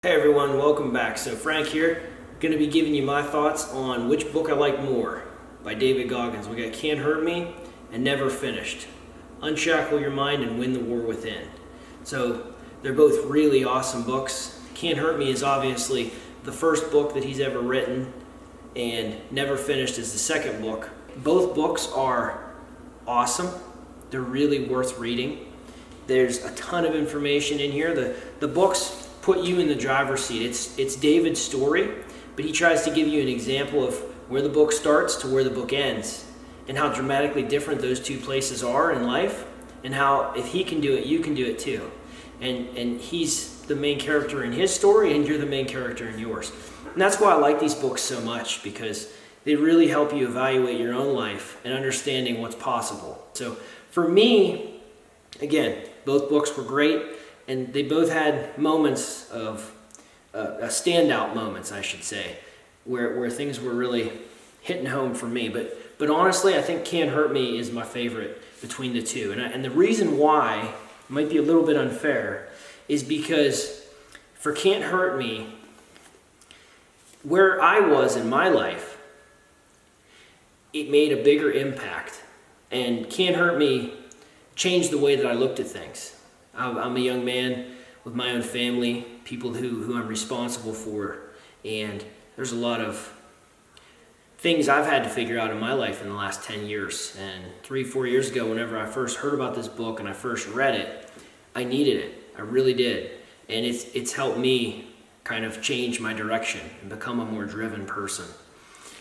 Hey everyone, welcome back. So Frank here, going to be giving you my thoughts on which book I like more by David Goggins. We got Can't Hurt Me and Never Finished. Unshackle Your Mind and Win the War Within. So they're both really awesome books. Can't Hurt Me is obviously the first book that he's ever written, and Never Finished is the second book. Both books are awesome. They're really worth reading. There's a ton of information in here. The books put you in the driver's seat. It's David's story, but he tries to give you an example of where the book starts to where the book ends, and how dramatically different those two places are in life, and how if he can do it, you can do it too. And he's the main character in his story, and you're the main character in yours. And that's why I like these books so much, because they really help you evaluate your own life and understanding what's possible. So for me, again, both books were great. And they both had moments of standout moments, I should say, where things were really hitting home for me. But honestly, I think Can't Hurt Me is my favorite between the two. And the reason why might be a little bit unfair is because for Can't Hurt Me, where I was in my life, it made a bigger impact. And Can't Hurt Me changed the way that I looked at things. I'm a young man with my own family, people who I'm responsible for, and there's a lot of things I've had to figure out in my life in the last 10 years. And 3-4 years ago, whenever I first heard about this book and I first read it, I needed it. I really did. And it's helped me kind of change my direction and become a more driven person.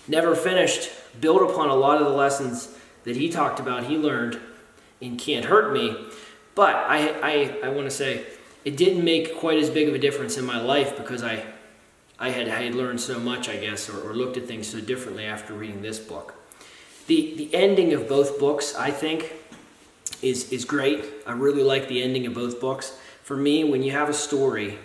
Never Finished built upon a lot of the lessons that he talked about, he learned in Can't Hurt Me. But I want to say it didn't make quite as big of a difference in my life, because I had learned so much, I guess, or looked at things so differently after reading this book. The ending of both books, I think, is great. I really like the ending of both books. For me, when you have a story,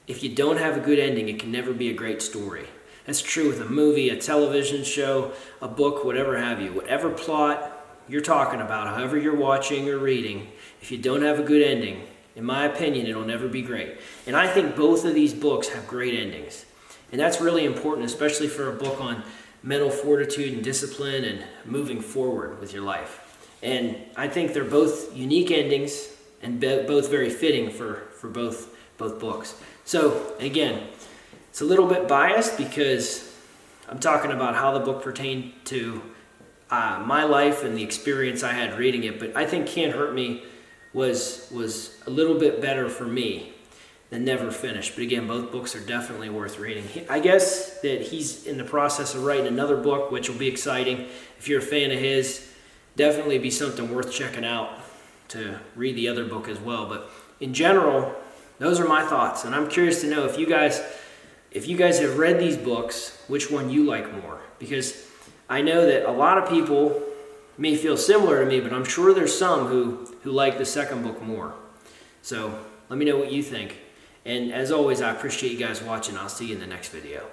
if you don't have a good ending, it can never be a great story. That's true with a movie, a television show, a book, whatever have you. Whatever plot you're talking about, however you're watching or reading, if you don't have a good ending, in my opinion, it'll never be great. And I think both of these books have great endings. And that's really important, especially for a book on mental fortitude and discipline and moving forward with your life. And I think they're both unique endings and both very fitting for both books. So again, it's a little bit biased because I'm talking about how the book pertained to my life and the experience I had reading it, but I think Can't Hurt Me was a little bit better for me than Never Finished. But again, both books are definitely worth reading. I guess that he's in the process of writing another book, which will be exciting. If you're a fan of his, definitely be something worth checking out to read the other book as well. But in general, those are my thoughts, and I'm curious to know if you guys have read these books, which one you like more, because I know that a lot of people may feel similar to me, but I'm sure there's some who like the second book more. So let me know what you think. And as always, I appreciate you guys watching. I'll see you in the next video.